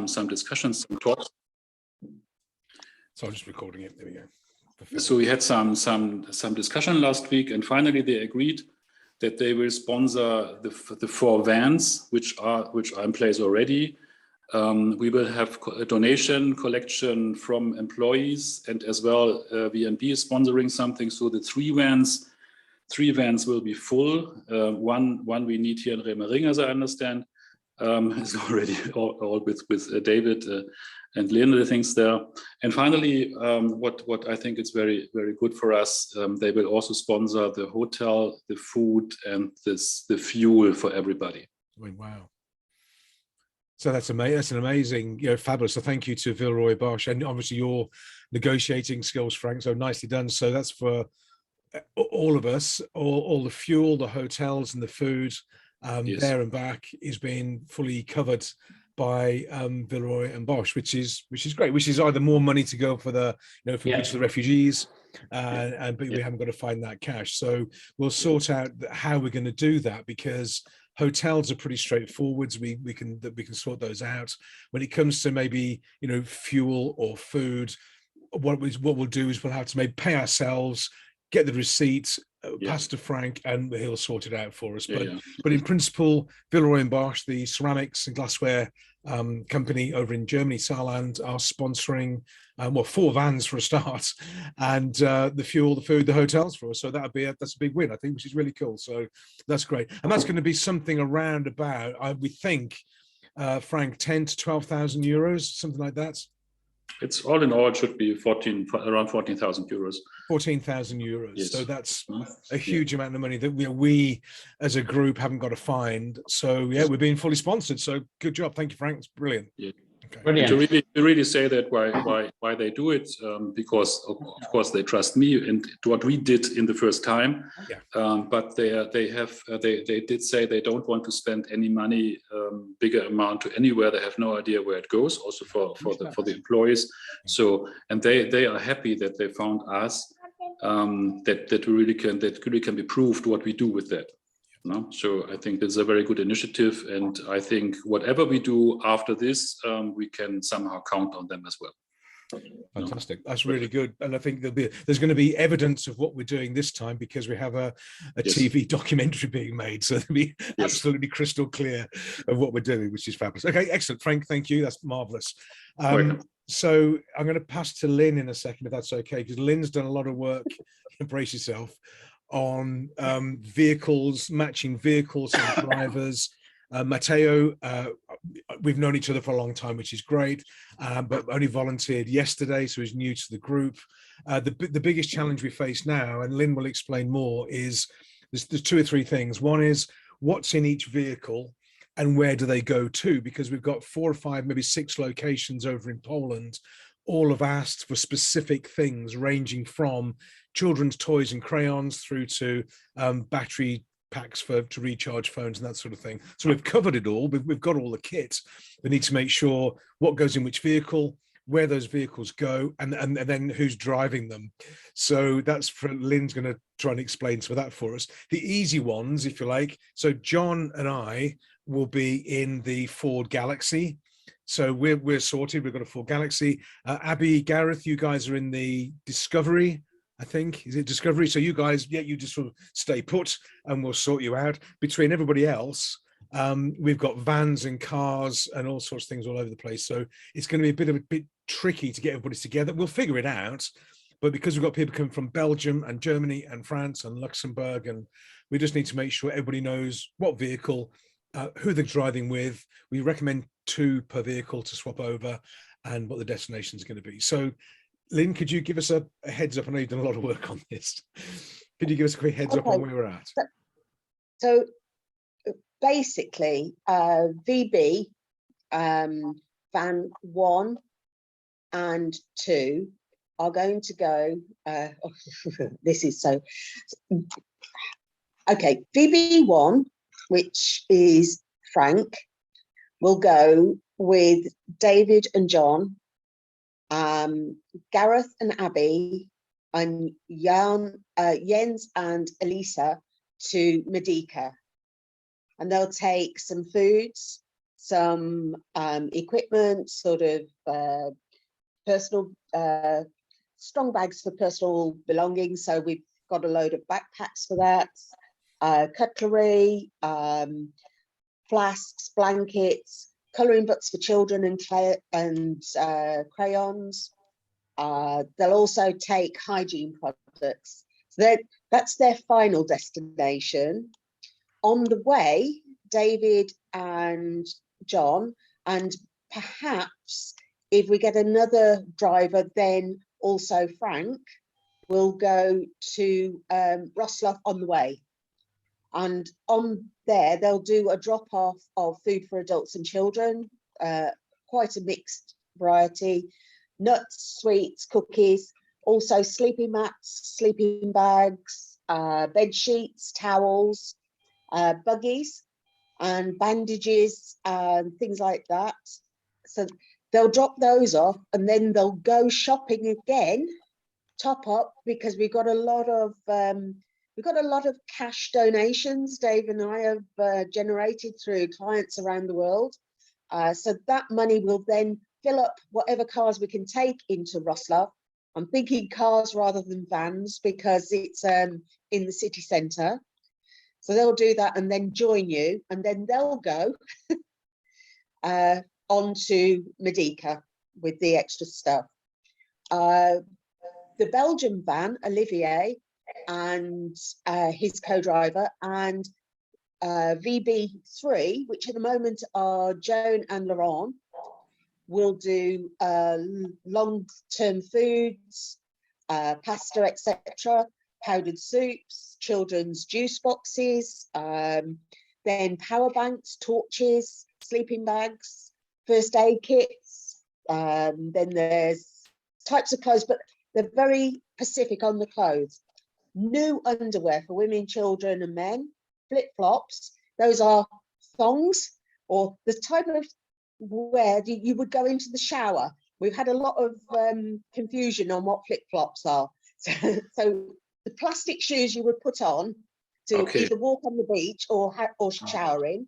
some discussions, some talks. So I'm just recording it. There we go. So we had some discussion last week, and finally they agreed that they will sponsor the 4 vans, which are in place already. We will have a donation collection from employees, and as well VNB is sponsoring something. So the 3 vans will be full. One we need here in Remmering, as I understand, is already all with David and Lynn, the things there. And finally, what I think is very, very good for us, they will also sponsor the hotel, the food, and the fuel for everybody. Wow. So that's amazing. That's an amazing, fabulous. So thank you to Villeroy Bosch, and obviously your negotiating skills, Frank. So nicely done. So that's for all of us. All the fuel, the hotels, and the food yes. There and back is being fully covered by Villeroy and Bosch, which is great. Which is either more money to go for the for the refugees, but we haven't got to find that cash. So we'll sort out how we're going to do that, because hotels are pretty straightforward. We can sort those out. When it comes to maybe fuel or food, what we'll do is we'll have to maybe pay ourselves, get the receipts, pass to Frank, and he'll sort it out for us. But in principle, Villeroy and Bosch, the ceramics and glassware company over in Germany, Saarland, are sponsoring 4 vans for a start, and the fuel, the food, the hotels for us. So that's a big win, I think, which is really cool. So that's great, and that's going to be something around about, we think, Frank, 10 to 12,000 euros, something like that. It's all in all, it should be around 14,000 euros. 14,000 euros. Yes. So that's a huge amount of money that we as a group haven't got to find. So we're being fully sponsored. So good job. Thank you, Frank. It's brilliant. Yeah. Okay. Brilliant. To really say that why they do it, because of course they trust me and what we did in the first time. But they did say they don't want to spend any money, bigger amount to anywhere. They have no idea where it goes. Also for the employees. So, and they are happy that they found us. That really can be proved what we do with that. No? So I think it's a very good initiative, and I think whatever we do after this, we can somehow count on them as well. Fantastic. That's really good, and I think there's going to be evidence of what we're doing this time, because we have a TV documentary being made, so it'll be absolutely crystal clear of what we're doing, which is fabulous. Okay, excellent, Frank. Thank you. That's marvelous. So I'm going to pass to Lynn in a second, if that's okay, because Lynn's done a lot of work. Brace yourself. On vehicles, matching vehicles and drivers. Matteo, we've known each other for a long time, which is great, but only volunteered yesterday, so he's new to the group. The biggest challenge we face now, and Lynn will explain more, is there's 2 or 3 things. One is what's in each vehicle and where do they go to, because we've got 4 or 5, maybe 6 locations over in Poland. All have asked for specific things, ranging from children's toys and crayons through to battery packs to recharge phones and that sort of thing. So we've covered it all. We've got all the kit. We need to make sure what goes in which vehicle, where those vehicles go, and then who's driving them. So that's for Lynn's going to try and explain some of that for us. The easy ones, if you like. So John and I will be in the Ford Galaxy. So we're sorted. We've got a Ford Galaxy. Abby, Gareth, you guys are in the Discovery, I think. Is it Discovery? So you guys, you just sort of stay put and we'll sort you out. Between everybody else, we've got vans and cars and all sorts of things all over the place. So it's going to be a bit tricky to get everybody together. We'll figure it out. But because we've got people coming from Belgium and Germany and France and Luxembourg, and we just need to make sure everybody knows what vehicle, who they're driving with. We recommend 2 per vehicle to swap over, and what the destination is going to be. So Lynn, could you give us a heads up? I know you've done a lot of work on this. Could you give us a quick heads up on where we're at? So basically, VB, van 1 and 2 are going to go, this is so, okay, VB1, which is Frank, will go with David and John, Gareth and Abby, and Jens and Elisa to Medica. And they'll take some foods, some equipment, sort of personal, strong bags for personal belongings. So we've got a load of backpacks for that, cutlery, flasks, blankets, colouring books for children and crayons. They'll also take hygiene products. So that's their final destination. On the way, David and John, and perhaps if we get another driver, then also Frank, will go to Wrocław on the way. And on there, they'll do a drop-off of food for adults and children, quite a mixed variety, nuts, sweets, cookies, also sleeping mats, sleeping bags, bed sheets, towels, buggies and bandages and things like that. So they'll drop those off and then they'll go shopping again, top up, because we've got a lot of cash donations Dave and I have generated through clients around the world. So that money will then fill up whatever cars we can take into Wrocław. I'm thinking cars rather than vans because it's in the city centre. So they'll do that and then join you, and then they'll go on to Medica with the extra stuff. The Belgian van, Olivier, and his co-driver, and VB3, which at the moment are Joan and Laurent, will do long-term foods, pasta, etc., powdered soups, children's juice boxes, then power banks, torches, sleeping bags, first aid kits. Then there's types of clothes, but they're very specific on the clothes. New underwear for women, children and men, flip-flops. Those are thongs, or the type of wear you would go into the shower. We've had a lot of confusion on what flip-flops are. So the plastic shoes you would put on to either walk on the beach or shower in.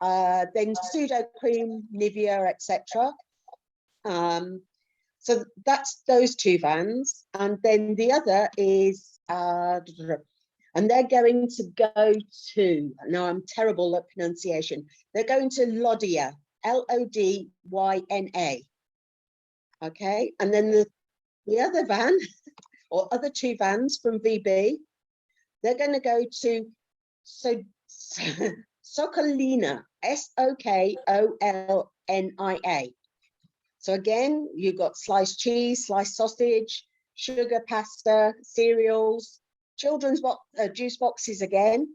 Then pseudo cream, Nivea, etc. So that's those two vans, and then the other is and they're going to go to, now I'm terrible at pronunciation, they're going to Lodyna, Lodyna. Okay, and then the other van or other two vans from VB, they're going to go to Sokolina, Sokolnia. So again, you've got sliced cheese, sliced sausage, sugar, pasta, cereals, children's juice boxes again,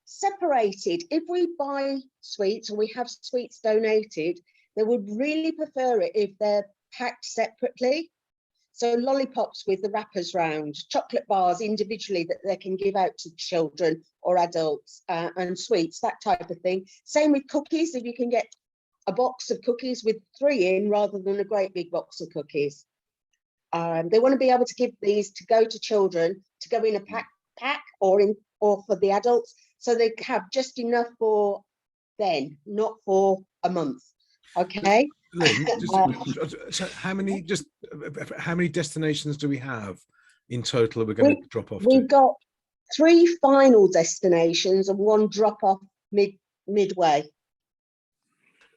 separated. If we buy sweets or we have sweets donated, they would really prefer it if they're packed separately. So lollipops with the wrappers round, chocolate bars individually that they can give out to children or adults, and sweets, that type of thing. Same with cookies, if you can get a box of cookies with 3 in rather than a great big box of cookies. They want to be able to give these to go to children, to go in a pack or for the adults, so they have just enough for then, not for a month. Okay. Lynn, so how many destinations do we have in total that we're going to drop off to? We've got 3 final destinations and 1 drop off midway.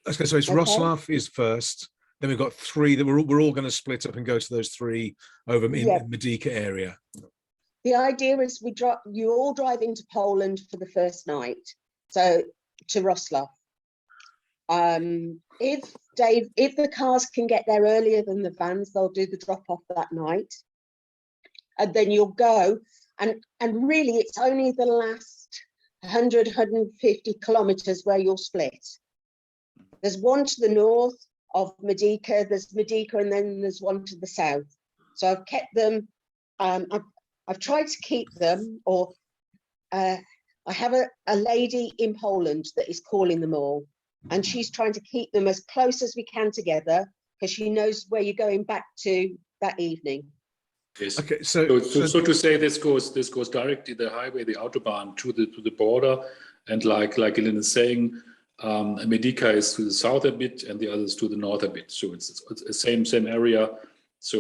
Okay, so it's Wrocław is first, then we've got 3 that we're all going to split up and go to those 3 over in the Medica area. The idea is you all drive into Poland for the first night, so to Wrocław. If the cars can get there earlier than the vans, they'll do the drop off that night, and then you'll go, and really it's only the last 150 kilometers where you'll split. There's one to the north of Medica, there's Medica, and then there's one to the south. So I've kept them, I've tried to keep them, or I have a lady in Poland that is calling them all, and she's trying to keep them as close as we can together because she knows where you're going back to that evening. Yes. Okay, so to say this goes directly the highway, the autobahn to the border, and like Ellen is saying, Medica is to the south a bit, and the others to the north a bit. So it's the same area. So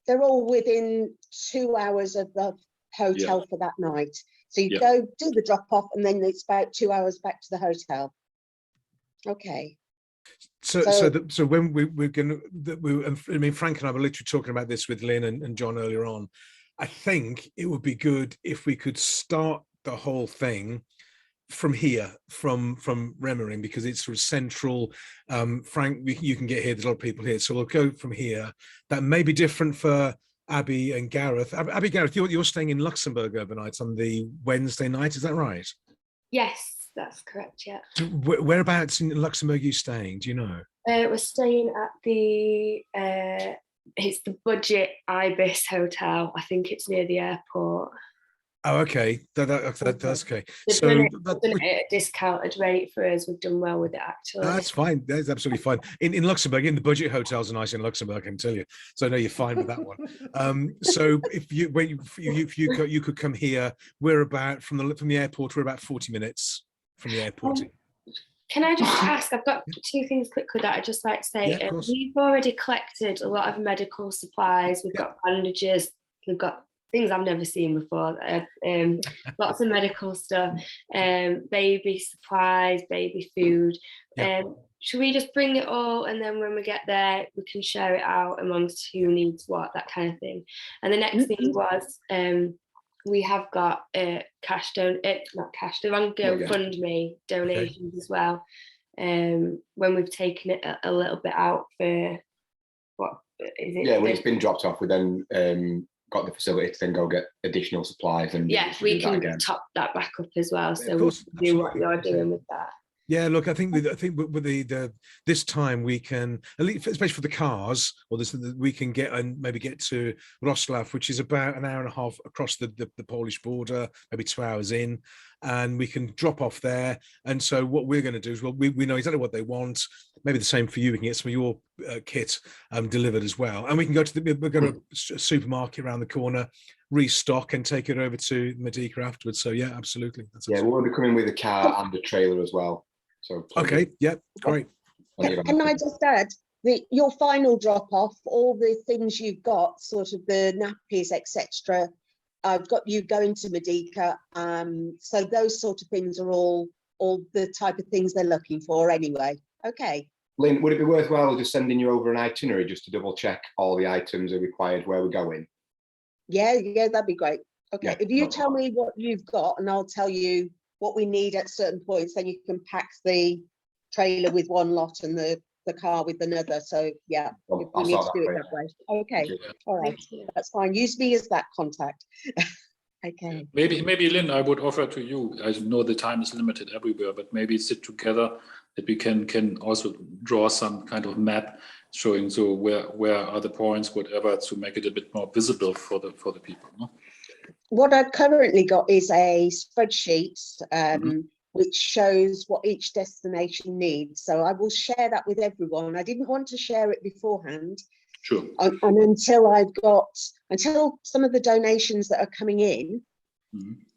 they're all within 2 hours of the hotel for that night. So you go do the drop off, and then it's about 2 hours back to the hotel. Okay. So when we're going to, I mean, Frank and I were literally talking about this with Lynn and John earlier on. I think it would be good if we could start the whole thing from here, from Remmering, because it's sort of central. Frank, you can get here. There's a lot of people here, so we'll go from here. That may be different for Abby and Gareth. Abby, Gareth, you're staying in Luxembourg overnight on the Wednesday night. Is that right? Yes. That's correct, yeah. Whereabouts in Luxembourg are you staying? Do you know? We're staying at the, it's the Budget Ibis Hotel. I think it's near the airport. Oh, okay. That's okay. They've done it at a discounted rate for us. We've done well with it, actually. That's fine. That's absolutely fine. In Luxembourg, in the budget hotels are nice in Luxembourg, I can tell you. So I know you're fine with that one. So if you could come here, we're about from the airport. We're about 40 minutes from the airport. Can I just ask? I've got two things quickly that I'd just like to say. Yeah, we've already collected a lot of medical supplies. We've got bandages. We've got things I've never seen before. Lots of medical stuff. Baby supplies, baby food. Should we just bring it all, and then when we get there, we can share it out amongst who needs what, that kind of thing. And the next thing was, we have got the GoFundMe donations as well. When we've taken it a little bit out for, what is it? Yeah, when it's been dropped off, we then got the facility to then go get additional supplies, and we can top that back up as well. So we can do what you're doing with that. Yeah, look, I think with the this time we can, at least especially for the cars, or this, we can get and maybe get to Wrocław, which is about an hour and a half across the Polish border, maybe 2 hours in, and we can drop off there. And so what we're going to do is, well, we know exactly what they want. Maybe the same for you. We can get some of your kit delivered as well, and we can go to we're going to a supermarket around the corner, restock, and take it over to Medica afterwards. So yeah, absolutely. We'll be coming with a car and a trailer as well. So okay, yeah, great. Can I just add your final drop off, all the things you've got, sort of the nappies, etc. I've got you going to Medica, so those sort of things are all the type of things they're looking for anyway. Okay. Lynn, would it be worthwhile just sending you over an itinerary just to double check all the items are required where we're going? Yeah, that'd be great. Okay, if you tell me what you've got, and I'll tell you what we need at certain points, then you can pack the trailer with one lot and the car with another. So yeah, if we need to do it that way. Okay, all right, that's fine. Use me as that contact. Okay. Maybe Lynn, I would offer to you, I know the time is limited everywhere, but maybe sit together that we can also draw some kind of map showing so where are the points, whatever, to make it a bit more visible for the people. No? What I've currently got is a spreadsheet which shows what each destination needs. So I will share that with everyone. I didn't want to share it beforehand. Sure. And until some of the donations that are coming in,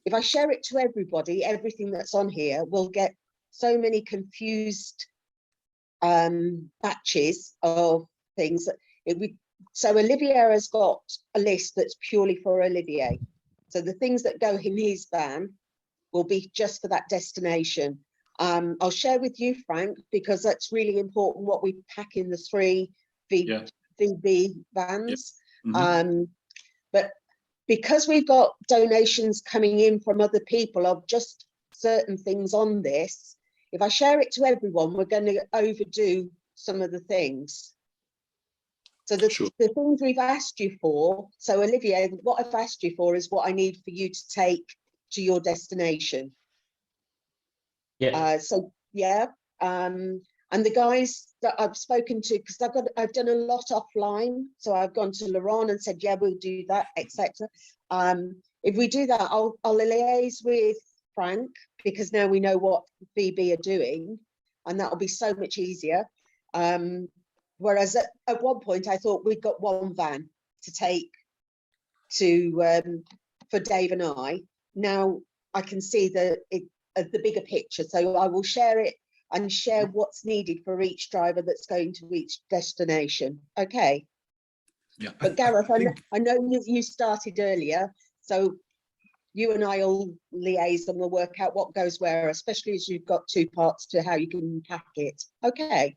if I share it to everybody, everything that's on here, we'll get so many confused batches of things. So Olivier has got a list that's purely for Olivier. So the things that go in his van will be just for that destination. I'll share with you, Frank, because that's really important what we pack in the 3 VB vans. But because we've got donations coming in from other people of just certain things on this, if I share it to everyone, we're going to overdo some of the things. So the things we've asked you for, so Olivier, what I've asked you for is what I need for you to take to your destination. Yeah. And the guys that I've spoken to, because I've done a lot offline, so I've gone to Laurent and said, yeah, we'll do that, etc. If we do that, I'll liaise with Frank, because now we know what VB are doing, and that'll be so much easier. Whereas at one point I thought we'd got one van to take to for Dave and I. Now I can see the bigger picture, so I will share it. and share what's needed for each driver that's going to each destination. Okay. Yeah. But Gareth, I know you started earlier, so you and I will liaise and we'll work out what goes where, especially as you've got two parts to how you can pack it. Okay.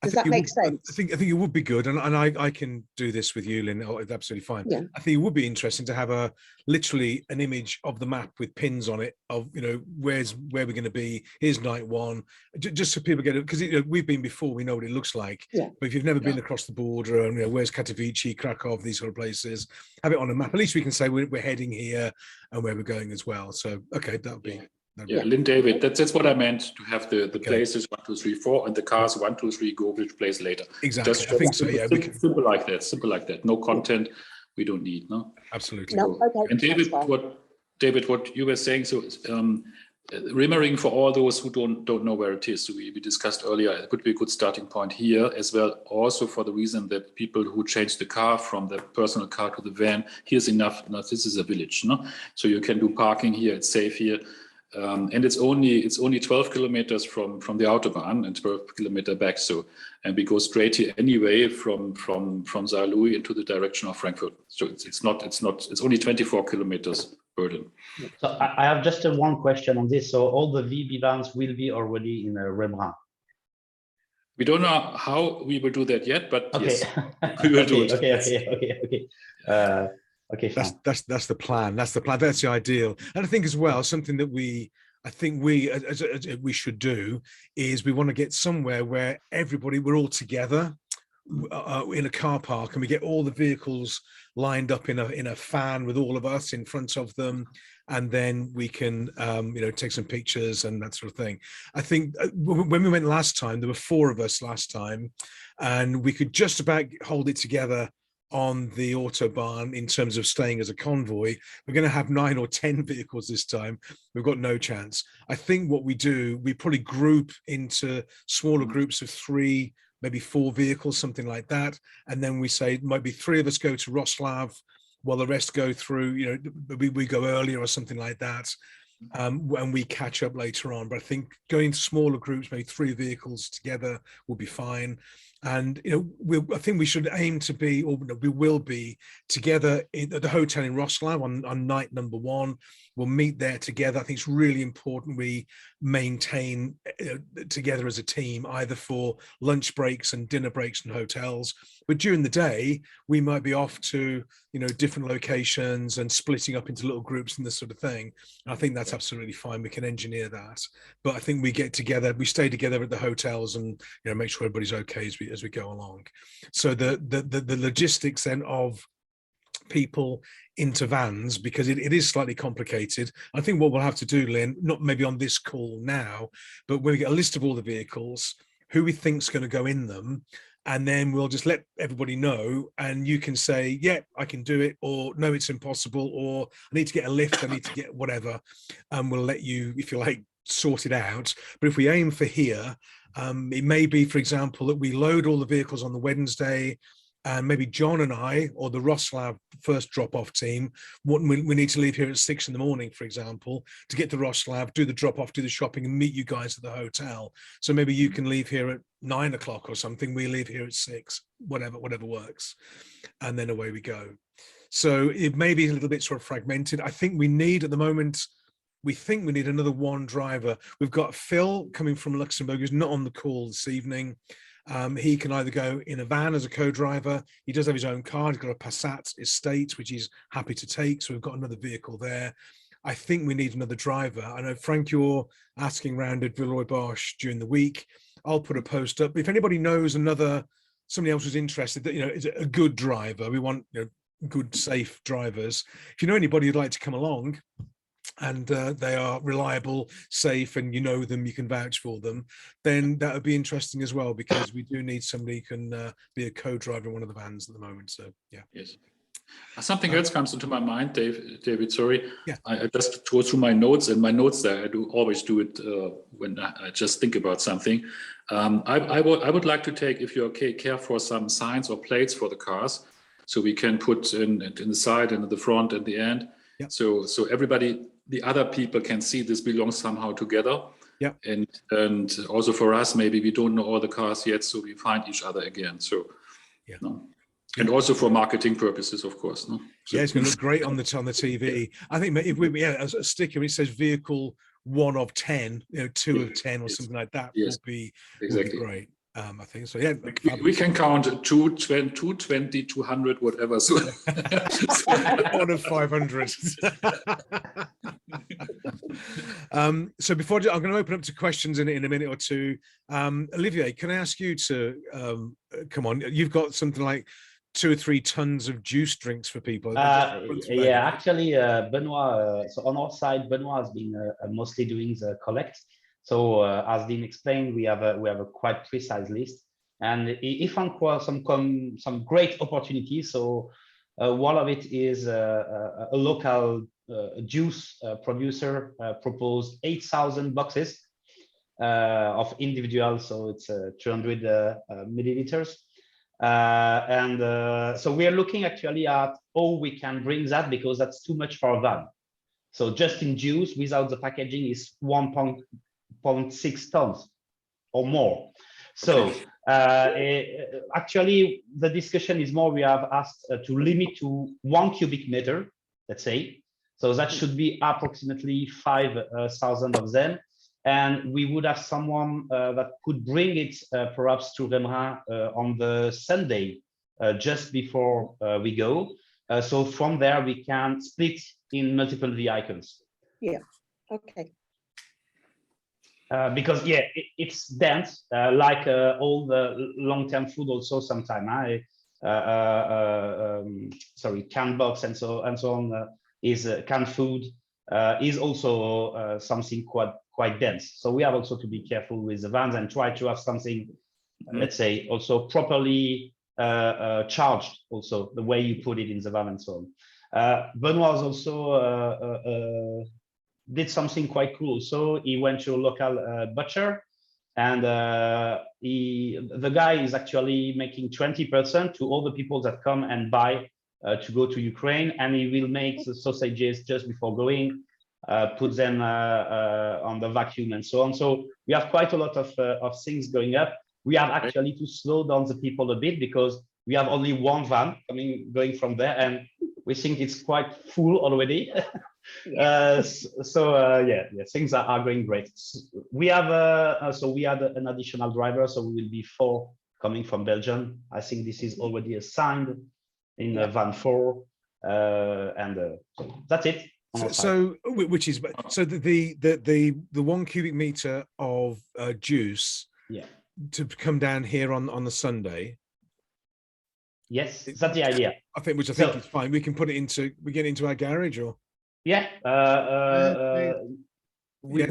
Does that make sense? I think it would be good, and I can do this with you, Lynn. Oh, it's absolutely fine. Yeah. I think it would be interesting to have literally an image of the map with pins on it of, you know, where we're going to be. Here's night one, just so people get it, because we've been before, we know what it looks like. Yeah. But if you've never been across the border, and, you know, where's Katowice, Krakow, these sort of places, have it on a map. At least we can say we're heading here and where we're going as well. So okay, that would be. Yeah, Lynn, David, that's what I meant, to have the places 1, 2, 3, 4, and the cars 1, 2, 3 go which place later. Exactly. I think so. Yeah, simple like that. Simple like that. No content we don't need. No. Absolutely. No. Okay. And David, what you were saying. So, Rimmering, for all those who don't know where it is. So we discussed earlier, it could be a good starting point here as well. Also for the reason that people who change the car from the personal car to the van, here's enough. Now, this is a village, no? So you can do parking here. It's safe here. And it's only 12 kilometers from the Autobahn and 12 kilometers back. So, and we go straight here anyway from Saarlouis into the direction of Frankfurt. So it's only 24 kilometers burden. So I have just one question on this. So all the VB vans will be already in Rembrandt. We don't know how we will do that yet, but okay. Yes, we will do it. Okay. Okay, that's the plan. That's the plan. That's the ideal. And I think as well, something that we should do is we want to get somewhere where we're all together in a car park, and we get all the vehicles lined up in a fan with all of us in front of them, and then we can take some pictures and that sort of thing. I think when we went last time, there were 4 of us last time, and we could just about hold it together on the Autobahn in terms of staying as a convoy. We're going to have 9 or 10 vehicles this time. We've got no chance. I think what we do, we probably group into smaller groups of 3, maybe 4 vehicles, something like that. And then we say, it might be 3 of us go to Wrocław while the rest go through, you know, we go earlier or something like that. And we catch up later on. But I think going to smaller groups, maybe 3 vehicles together, will be fine. And I think we should aim to be, or we will be, together at the hotel in Wrocław on night number 1. We'll meet there together. I think it's really important we maintain together as a team, either for lunch breaks and dinner breaks in hotels. But during the day, we might be off to different locations and splitting up into little groups and this sort of thing. And I think that's absolutely fine. We can engineer that. But I think we get together, we stay together at the hotels, and make sure everybody's okay as we go along. So the logistics then of people into vans, because it is slightly complicated. I think what we'll have to do, Lynn, not maybe on this call now, but when we get a list of all the vehicles, who we think's going to go in them, and then we'll just let everybody know, and you can say, yeah, I can do it, or no, it's impossible, or I need to get a lift, I need to get whatever, and we'll let you, if you like, sort it out. But if we aim for here, it may be, for example, that we load all the vehicles on the Wednesday, and maybe John and I, or the Wrocław first drop-off team, we need to leave here at 6 in the morning, for example, to get to Wrocław, do the drop-off, do the shopping, and meet you guys at the hotel. So maybe you can leave here at 9 o'clock or something. We leave here at 6, whatever works, and then away we go. So it may be a little bit sort of fragmented. I think we need, at the moment, we think we need another 1 driver. We've got Phil coming from Luxembourg, who's not on the call this evening. He can either go in a van as a co-driver. He does have his own car. He's got a Passat estate, which he's happy to take. So we've got another vehicle there. I think we need another driver. I know, Frank, you're asking around at Villeroy Bosch during the week. I'll put a post up. If anybody knows somebody else who's interested, that is a good driver. We want good, safe drivers. If you know anybody who'd like to come along, and they are reliable, safe, and them, you can vouch for them, then that would be interesting as well, because we do need somebody who can be a co-driver in one of the vans at the moment. So yeah. Yes. Something else comes into my mind, David, sorry. Yeah. I just go through my notes, and my notes there, I always do it when I just think about something. I would like to take, if you're okay, care for some signs or plates for the cars, so we can put in the side and in the front and the end. Yeah. So everybody, the other people, can see this belongs somehow together. Yeah. And also for us, maybe we don't know all the cars yet, so we find each other again. So, yeah. No. And also for marketing purposes, of course. No? So, Yeah, it's going to look great on the TV. I think if we as a sticker, it says vehicle 1 of 10, 2 of 10, or something like that. Yes, would be exactly. great. I think so. Yeah, we can count 220, 200, whatever. So 1 of 500. So before I'm going to open up to questions in a minute or two. Olivier, can I ask you to come on? You've got something like 2 or 3 tons of juice drinks for people. Yeah, actually, Benoit. So on our side, Benoit has been mostly doing the collect. So as Dean explained, we have a quite precise list, and he found some great opportunities. So one of it is a local juice producer proposed 8,000 boxes of individual. So it's 200 milliliters. So we are looking actually at how we can bring that, because that's too much for a van. So just in juice without the packaging is 1.6 tons or more. So actually the discussion is more, we have asked to limit to 1 cubic meter, let's say. So that should be approximately 5,000 of them. And we would have someone that could bring it perhaps to Remrin on the Sunday, just before we go. So from there, we can split in multiple vehicles. Yeah, okay. Because, yeah, it's dense, like all the long-term food also sometimes. Canned box and so on is canned food is also something quite dense. So we have also to be careful with the vans and try to have something, let's say, also properly charged, also the way you put it in the van and so on. Benoit also did something quite cool. So he went to a local butcher, and the guy is actually making 20% to all the people that come and buy to go to Ukraine, and he will make the sausages just before going, put them on the vacuum and so on. So we have quite a lot of things going up. We have actually to slow down the people a bit, because we have only one van going from there, and we think it's quite full already. Things are going great. We have we had an additional driver, so we will be 4 coming from Belgium. I think this is already assigned in van 4, and that's it. So the 1 cubic meter of juice, to come down here on the Sunday. Yes, that's the idea. I think is fine. We can put it into our garage, or we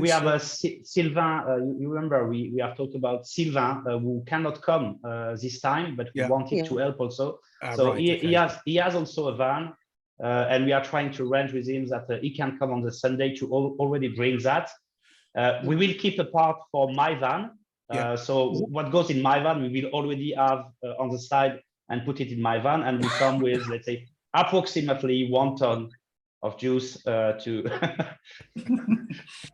have Sylvain. You remember we have talked about Sylvain, who cannot come this time, but we wanted to help also. He has also a van, and we are trying to arrange with him that he can come on the Sunday to already bring that. We will keep a part for my van. So what goes in my van, we will already have on the side and put it in my van, and we come with, let's say, approximately 1 ton of juice to.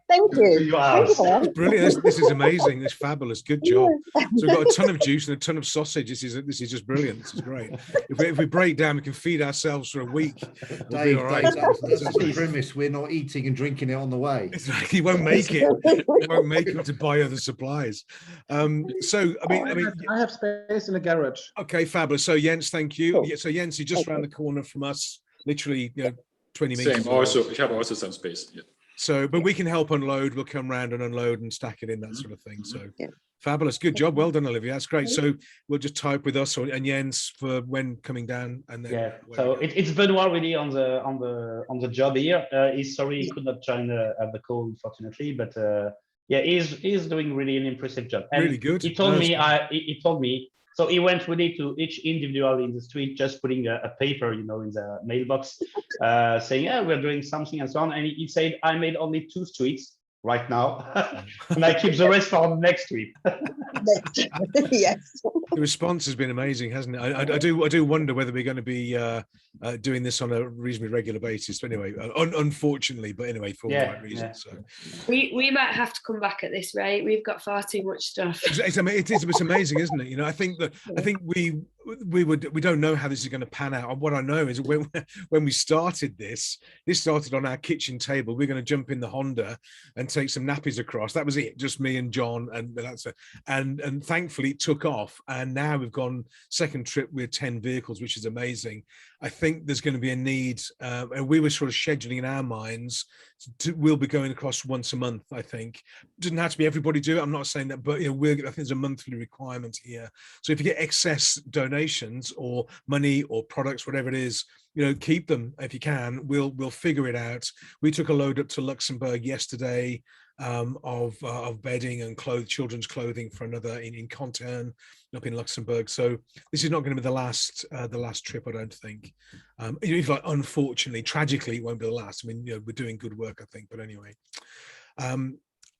Thank you. That's brilliant. This is amazing. This is fabulous. Good job. So we've got a ton of juice and a ton of sausage. This is just brilliant. This is great. If we break down, we can feed ourselves for a week. Dave, that's the premise. We're not eating and drinking it on the way. He won't make it. He won't make it to buy other supplies. So I have space in the garage. Okay, fabulous. So Jens, thank you. Yeah, so Jens, you're just around the corner from us, literally 20 meters. Same. Also, we have also some space. Yeah. So, but we can help unload. We'll come round and unload and stack it in, that sort of thing. So, fabulous. Good job. Well done, Olivia. That's great. So we'll just type with us and Jens for when coming down, and then So it's Benoit really on the job here. He's sorry he could not join at the call, unfortunately, but he's doing really an impressive job. And really good. He told me. So he went really to each individual in the street, just putting a paper, in the mailbox, saying, we're doing something and so on. And he said, I made only 2 streets. right now, and I keep the rest for next week. Yes. The response has been amazing, hasn't it? I do wonder whether we're going to be doing this on a reasonably regular basis. But anyway, unfortunately, but anyway, for all the right reasons. So we might have to come back at this rate. We've got far too much stuff. it's amazing, isn't it? You know, I think we don't know how this is going to pan out. What I know is when we started this started on our kitchen table. We're going to jump in the Honda and take some nappies across. That was it, just me and John, and thankfully it took off. And now we've gone second trip with 10 vehicles, which is amazing. I think there's going to be a need, and we were sort of scheduling in our minds. We'll be going across once a month. I think doesn't have to be everybody do it. I'm not saying that, but you know, I think there's a monthly requirement here. So if you get excess donations or money or products, whatever it is, you know, keep them if you can. We'll figure it out. We took a load up to Luxembourg yesterday of bedding and children's clothing for another in Contern up in Luxembourg. So this is not going to be the last trip, I don't think. Unfortunately, tragically, it won't be the last. I mean, you know, we're doing good work, I think. But anyway,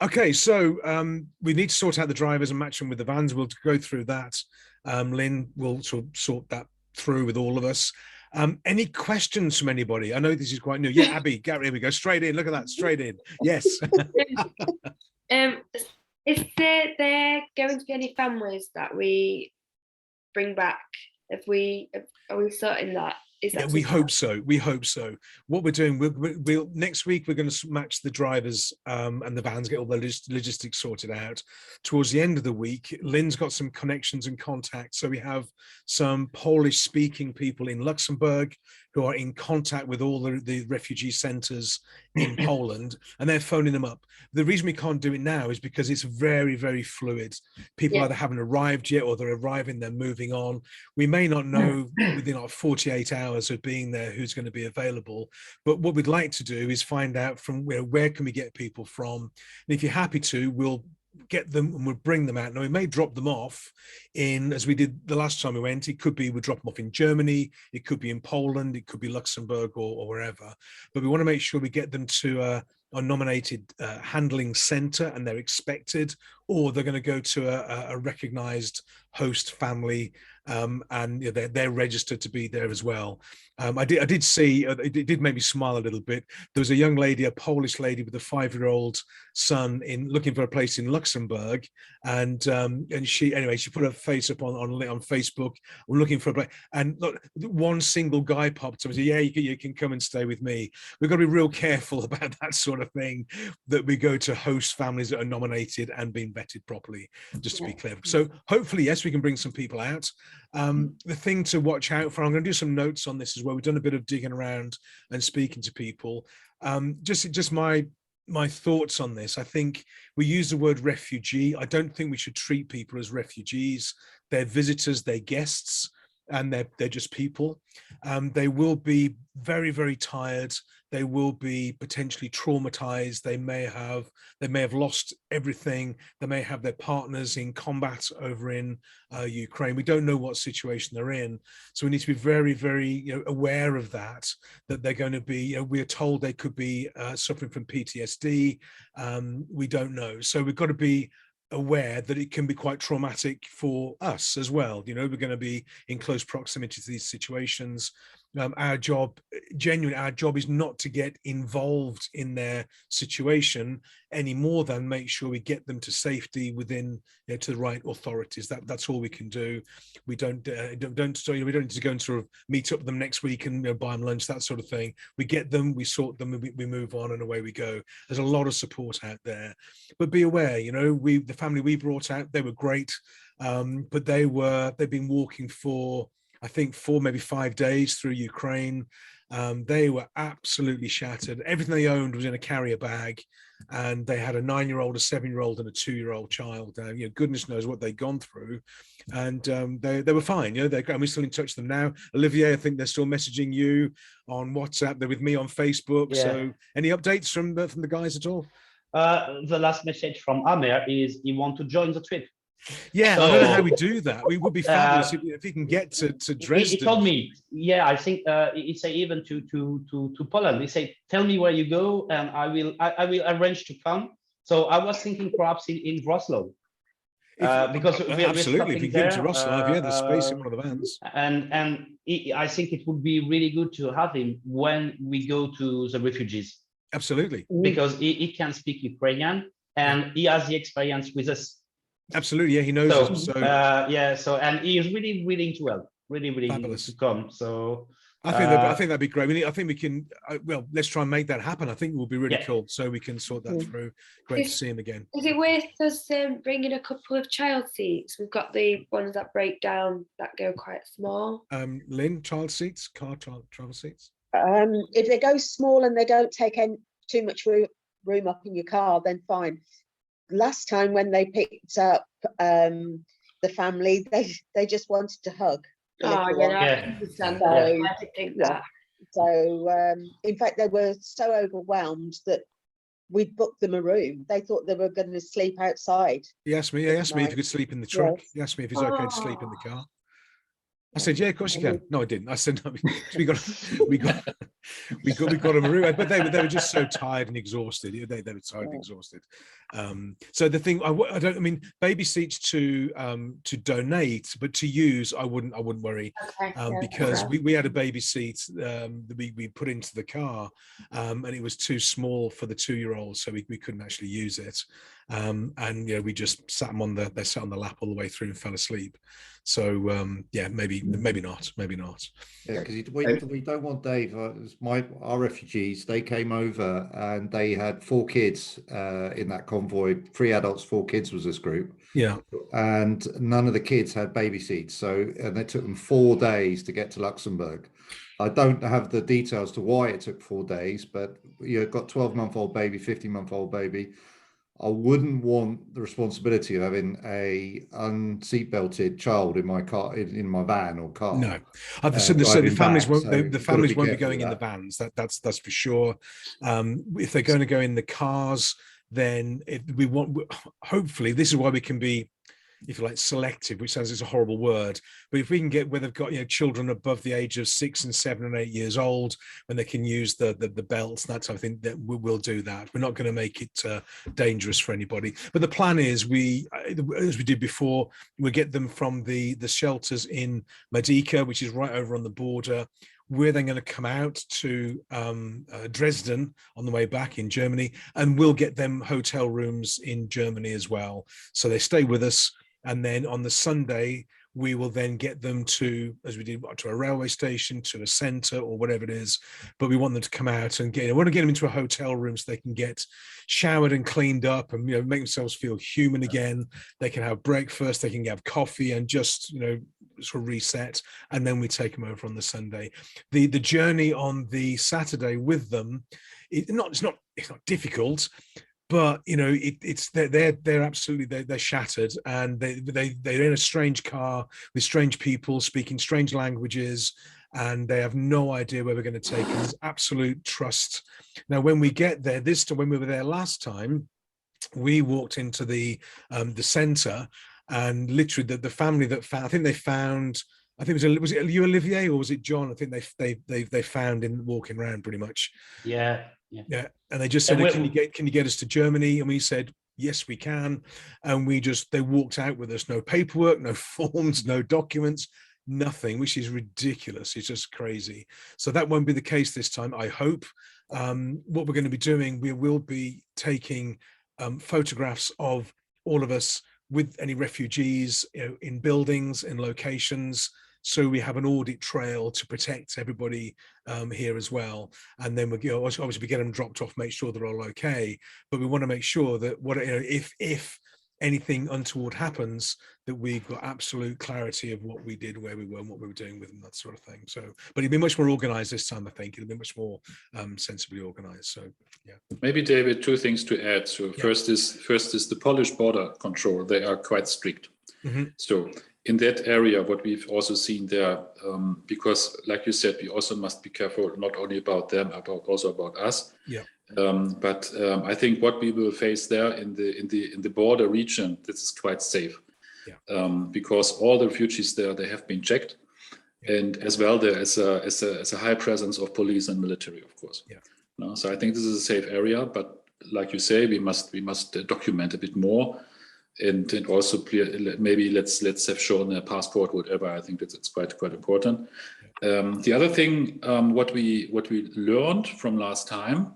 okay. So we need to sort out the drivers and match them with the vans. We'll go through that. Lynn will sort that through with all of us. Any questions from anybody? I know this is quite new. Yeah, Abby, Gary, here we go. Straight in. Look at that. Straight in. Yes. Is there going to be any families that we bring back? Are we sorting that? Yeah, we hope so. We hope so. What we're doing, we'll next week we're going to match the drivers and the vans, get all the logistics sorted out. Towards the end of the week, Lynn's got some connections and contacts. So we have some Polish-speaking people in Luxembourg who are in contact with all the refugee centres in Poland, and they're phoning them up. The reason we can't do it now is because it's very, very fluid. People either haven't arrived yet or they're arriving, they're moving on. We may not know within like 48 hours of being there who's going to be available. But what we'd like to do is find out from where can we get people from. And if you're happy to, we'll get them and we'll bring them out. Now we may drop them off in, as we did the last time we went, it could be we drop them off in Germany, it could be in Poland, it could be Luxembourg or wherever, but we want to make sure we get them to a nominated handling center and they're expected, or they're going to go to a recognized host family and you know, they're registered to be there as well. I did see, it did make me smile a little bit. There was a young lady, a Polish lady with a 5-year-old son looking for a place in Luxembourg, and she put her face up on Facebook. We're looking for a place, and look, one single guy popped up and said, "Yeah, you can come and stay with me." We've got to be real careful about that sort of thing. That we go to host families that are nominated and being vetted properly, just to be clear. So hopefully, yes, we can bring some people out. The thing to watch out for, I'm going to do some notes on this as well. We've done a bit of digging around and speaking to people. Just my thoughts on this. I think we use the word refugee. I don't think we should treat people as refugees. They're visitors, they're guests, and they're just people. They will be very, very tired. They will be potentially traumatized. They may have lost everything. They may have their partners in combat over in Ukraine. We don't know what situation they're in, so we need to be very, very aware of that. That they're going to be. We're told they could be suffering from PTSD. We don't know, so we've got to be aware that it can be quite traumatic for us as well. We're going to be in close proximity to these situations. Our job is not to get involved in their situation any more than make sure we get them to safety within to the right authorities. That's all we can do. We don't need to go and sort of meet up with them next week and buy them lunch, that sort of thing. We get them, we sort them, we move on, and away we go. There's a lot of support out there, but be aware. The family we brought out, they were great, but they've been walking for, I think, 4, maybe 5 days through Ukraine. They were absolutely shattered. Everything they owned was in a carrier bag, and they had a 9-year-old, a 7-year-old, and a 2-year-old child. Goodness knows what they'd gone through, and they were fine. And we're still in touch with them now. Olivier, I think they're still messaging you on WhatsApp. They're with me on Facebook. Yeah. So, any updates from the guys at all? The last message from Amer is he wants to join the trip. Yeah, so, I don't know how we do that. We would be fabulous if he can get to Dresden. He told me, yeah, I think he said even to Poland. He said, "Tell me where you go, and I will arrange to come." So I was thinking perhaps in Wrocław. Because absolutely, if you get into Wrocław, yeah, there's space in one of the vans. And I think it would be really good to have him when we go to the refugees. Absolutely. Because he can speak Ukrainian and he has the experience with us. Absolutely, yeah, he knows us. So yeah, so and he is really willing to help, really fabulous. to come. So I think that'd be great. I think we can. Well, let's try and make that happen. I think it will be really cool. So we can sort that through. Great to see him again. Is it worth us bringing a couple of child seats? We've got the ones that break down that go quite small. Lynn, child seats, travel seats. If they go small and they don't take too much room up in your car, then fine. Last time when they picked up the family, they just wanted to hug. Oh, yeah, I understand that. I did think that. So, in fact, they were so overwhelmed that we'd booked them a room. They thought they were going to sleep outside. He asked me if you could sleep in the truck. He asked me if it's okay to sleep in the car. I said, yeah, of course you can. No, I didn't. I said, no, we got them a room, but they were just so tired and exhausted. They were tired and exhausted. So the thing, I mean, baby seats to donate, but to use, I wouldn't worry, because we had a baby seat that we put into the car, and it was too small for the 2-year-old, so we couldn't actually use it. And we just sat them they sat on the lap all the way through and fell asleep. So yeah, maybe not. Yeah, because we don't want Dave. Our refugees, they came over and they had 4 kids in that convoy. 3 adults, 4 kids was this group. Yeah, and none of the kids had baby seats. And it took them 4 days to get to Luxembourg. I don't have the details to why it took 4 days, but you've got 12-month-old baby, 15-month-old baby. I wouldn't want the responsibility of having a unseatbelted child in my car, in my van or car. No, so the families won't. The families won't be going in the vans. That's for sure. If they're going to go in the cars, then hopefully, this is why we can be, if you like, selective, which sounds like a horrible word, but if we can get where they've got children above the age of 6 and 7 and 8 years old, when they can use the belts and that type of thing, that we'll do that. We're not going to make it dangerous for anybody. But the plan is, as we did before, we'll get them from the shelters in Medica, which is right over on the border. We're then going to come out to Dresden on the way back in Germany, and we'll get them hotel rooms in Germany as well. So they stay with us. And then on the Sunday, we will then get them to, as we did, to a railway station, to a centre or whatever it is. But we want them to come out and we want to get them into a hotel room so they can get showered and cleaned up and make themselves feel human again. They can have breakfast, they can have coffee and just sort of reset. And then we take them over on the Sunday. The journey on the Saturday with them, it's not difficult. But they're absolutely they're shattered, and they're in a strange car with strange people speaking strange languages, and they have no idea where we're going to take them. There's absolute trust. Now, when we get there, when we were there last time, we walked into the centre, and literally the family that found, I think they found. I think was it you, Olivier, or was it John? I think they found in walking around pretty much. Yeah. And they just said, can you get us to Germany? And we said, yes, we can. And they walked out with us. No paperwork, no forms, no documents, nothing, which is ridiculous. It's just crazy. So that won't be the case this time, I hope. What we're going to be doing, we will be taking photographs of all of us with any refugees in buildings, in locations. So we have an audit trail to protect everybody here as well. And then obviously we get them dropped off, make sure they're all okay. But we want to make sure that if anything untoward happens, that we've got absolute clarity of what we did, where we were, and what we were doing with them, that sort of thing. So, but it'll be much more organized this time, I think. It'll be much more sensibly organized. So, yeah. Maybe, David, 2 things to add. So first is the Polish border control. They are quite strict. Mm-hmm. So in that area, what we've also seen there, because like you said, we also must be careful not only about them, also about us. Yeah. But I think what we will face there in the border region, this is quite safe. Yeah. Because all the refugees there, they have been checked, and as well there is a high presence of police and military, of course. Yeah. No, so I think this is a safe area, but like you say, we must document a bit more, and also maybe let's have shown a passport, whatever. I think it's quite important. The other thing, what we learned from last time,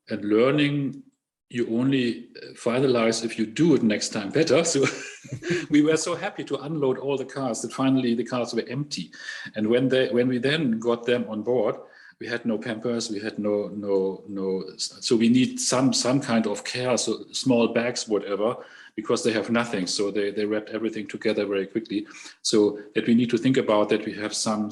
and learning you only finalize if you do it next time better. So we were so happy to unload all the cars that finally the cars were empty. And when we then got them on board, we had no Pampers, we had no. So we need some kind of care, so small bags, whatever, because they have nothing. So they wrapped everything together very quickly. So that we need to think about that we have some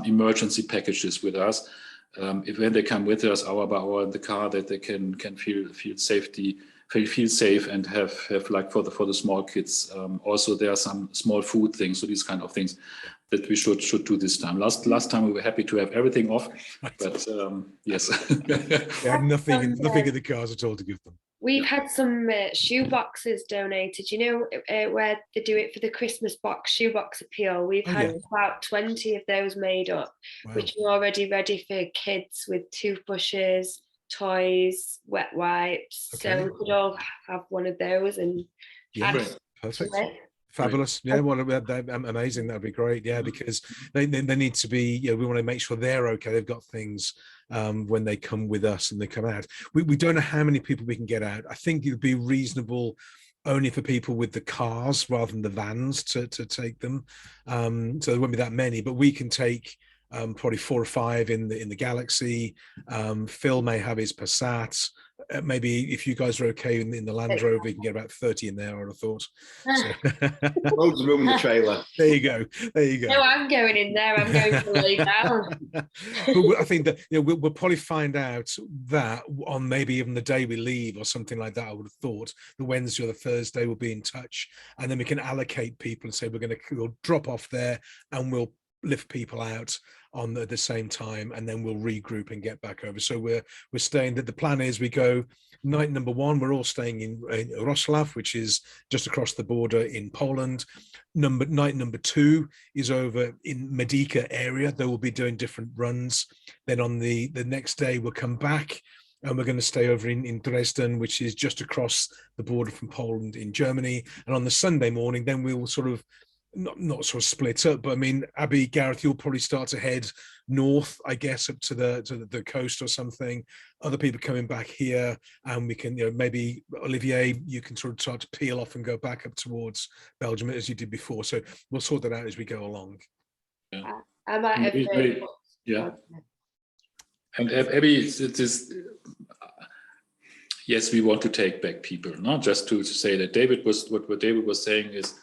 emergency packages with us. If when they come with us hour by hour in the car, that they can feel safe and have like for the small kids. Also, there are some small food things, so these kind of things that we should do this time. Last time we were happy to have everything off, but yes, they had nothing in the cars at all to give them. We've had some shoe boxes donated, you know, where they do it for the Christmas box, shoebox appeal. We've had about 20 of those made up, which are already ready for kids with toothbrushes, toys, wet wipes. So we could all have one of those and perfect. Fabulous. Yeah, well, amazing. That'd be great. Yeah, because they need to be, we want to make sure they're okay. They've got things when they come with us and they come out. We don't know how many people we can get out. I think it'd be reasonable only for people with the cars rather than the vans to take them. So there won't be that many, but we can take probably 4 or 5 in the Galaxy. Phil may have his Passat. Maybe if you guys are okay in the Land Rover, you can get about 30 in there, I would have thought. So. Loads of room in the trailer. There you go. No, I'm going in there. I'm going to lay down. But I think that we'll probably find out that on maybe even the day we leave or something like that. I would have thought the Wednesday or the Thursday we'll be in touch, and then we can allocate people and say we'll drop off there and we'll lift people out on the same time, and then we'll regroup and get back over. So we're staying. That the plan is we go night number 1. We're all staying in Wrocław, which is just across the border in Poland. Night number 2 is over in Medyka area. They will be doing different runs. Then on the next day we'll come back, and we're going to stay over in Dresden, which is just across the border from Poland in Germany. And on the Sunday morning, then we will sort of not sort of split up, but I mean, Abby, Gareth, you'll probably start to head north, I guess, up to the coast or something. Other people coming back here, and we can, maybe Olivier, you can sort of start to peel off and go back up towards Belgium as you did before. So we'll sort that out as we go along. Yeah. I might have And Abby, it is. Yes, we want to take back people, not just to say that what David was saying is.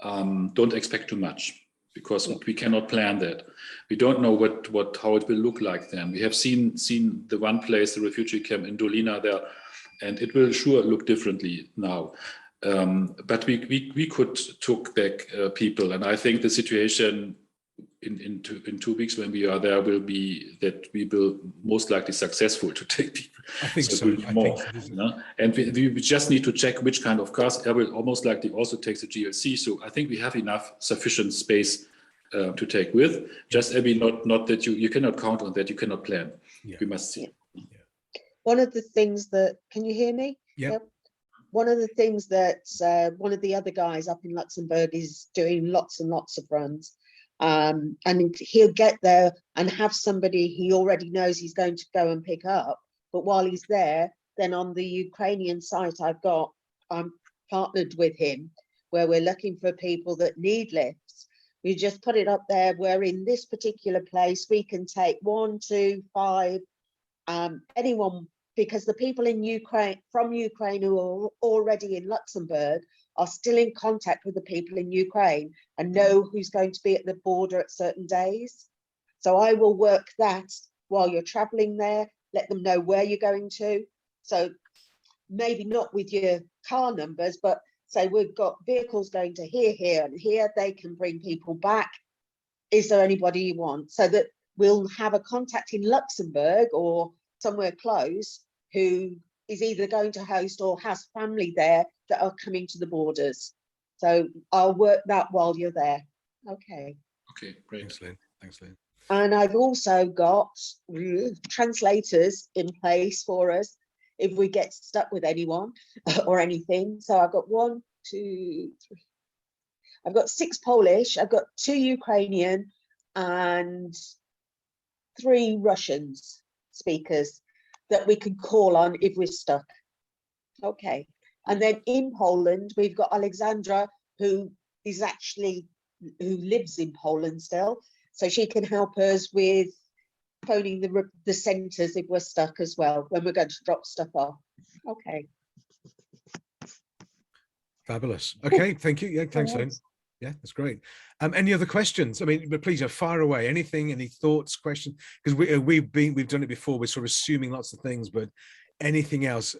Don't expect too much, because we cannot plan that. We don't know how it will look like then. We have seen the one place, the refugee camp in Dolina there, and it will sure look differently now. But we could took back people, and I think the situation in 2 weeks when we are there will be that we will most likely successful to take people. I think so. And we just need to check which kind of cars. I will almost likely also take the GLC. So I think we have sufficient space to take with. Just Abby, not that you cannot count on that. You cannot plan. Yeah. We must see. Yeah. One of the things that, can you hear me? Yeah. Yep. One of the things that one of the other guys up in Luxembourg is doing lots and lots of runs. And he'll get there and have somebody he already knows he's going to go and pick up. But while he's there, then on the Ukrainian site I'm partnered with him, where we're looking for people that need lifts. We just put it up there where in this particular place we can take 1, 2, 5, anyone, because the people in Ukraine, from Ukraine, who are already in Luxembourg are still in contact with the people in Ukraine and know who's going to be at the border at certain days. So I will work that while you're traveling there, let them know where you're going to. So maybe not with your car numbers, but say we've got vehicles going to here, and here, they can bring people back. Is there anybody you want? So that we'll have a contact in Luxembourg or somewhere close who is either going to host or has family there that are coming to the borders. So I'll work that while you're there. Okay. Okay, great. Thanks, Lynn. And I've also got translators in place for us if we get stuck with anyone or anything. So I've got 1, 2, 3. I've got 6 Polish, I've got 2 Ukrainian and 3 Russians speakers that we can call on if we're stuck. Okay. And then in Poland, we've got Alexandra, who lives in Poland still. So she can help us with phoning the centres if we're stuck as well, when we're going to drop stuff off. Okay. Fabulous. Okay, thank you. Yeah, thanks, Lynn. Yeah, that's great. Any other questions? I mean, but please fire away. Anything, any thoughts, questions? Because we've done it before. We're sort of assuming lots of things, but anything else?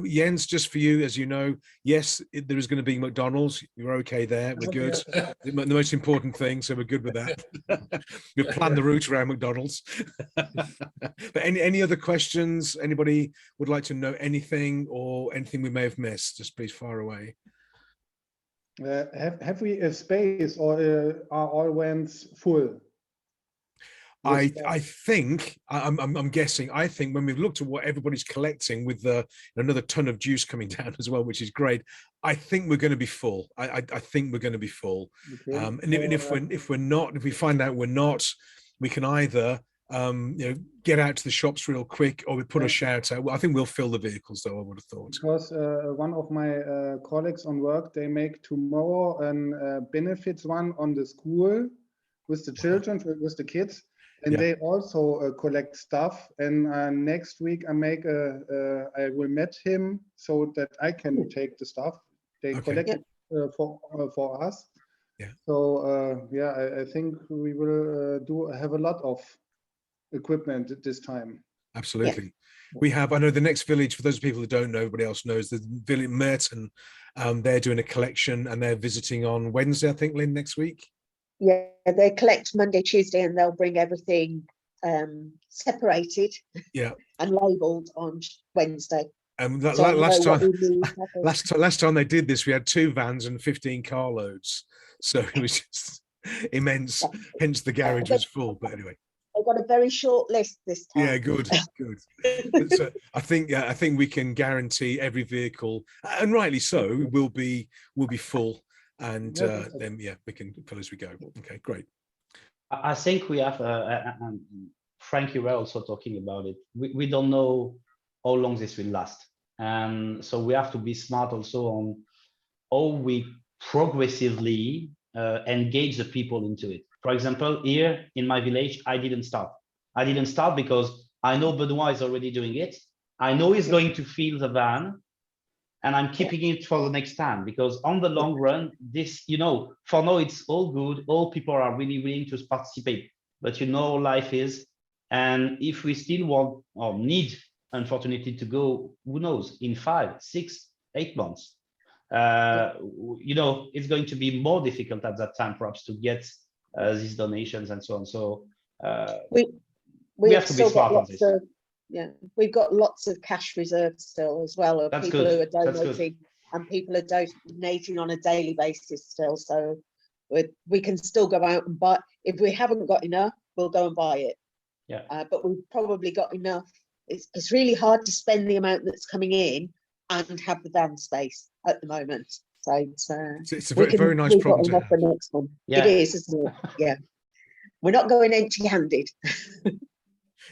Jens, just for you, as you know, yes, there is going to be McDonald's. You're okay there. We're good. The most important thing, so we're good with that. We've planned the route around McDonald's. But any other questions? Anybody would like to know anything or anything we may have missed? Just please fire away. Have we a space, or are all vans full? I think I'm guessing. I think when we've looked at what everybody's collecting, with another ton of juice coming down as well, which is great. I think we're going to be full. I think we're going to be full. Okay. And if we're not, if we find out we're not, we can either get out to the shops real quick, or we put a shout out. Well, I think we'll fill the vehicles, though, I would have thought. Because one of my colleagues on work, they make tomorrow a benefits one on the school with the children, with the kids, and they also collect stuff. And next week I will meet him so that I can take the stuff. They collect it for us. Yeah. So I think we will have a lot of equipment at this time. Absolutely. We have, I know the next village, for those people who don't know, everybody else knows, the village Merton, they're doing a collection and they're visiting on Wednesday, I think, Lynn, next week. Yeah, they collect Monday, Tuesday, and they'll bring everything separated and labelled on Wednesday. And So last time they did this, we had 2 vans and 15 carloads. So it was just immense, hence the garage was full. But anyway. I've got a very short list this time. Yeah, good. So I think we can guarantee every vehicle, and rightly so, will be full, and then we can fill as we go. Okay, great. I think we have, Frank, you were also talking about it. We don't know how long this will last, and so we have to be smart also on how we progressively engage the people into it. For example, here in my village, I didn't start. I didn't start because I know Benoit is already doing it. I know he's going to fill the van, and I'm keeping it for the next time, because on the long run, this, for now it's all good. All people are really willing to participate, but life is. And if we still want or need, unfortunately, to go, who knows, in 5, 6, 8 months, it's going to be more difficult at that time, perhaps, to get these donations and so on. So we have to be smart on this. We've got lots of cash reserves still as well, of That's people good. who are donating, and people are donating on a daily basis still. So we can still go out and buy. If we haven't got enough, we'll go and buy it. Yeah. But we've probably got enough. It's really hard to spend the amount that's coming in and have the van space at the moment. So it's a very nice problem to have. The next one. It is, isn't it? Yeah. We're not going empty-handed.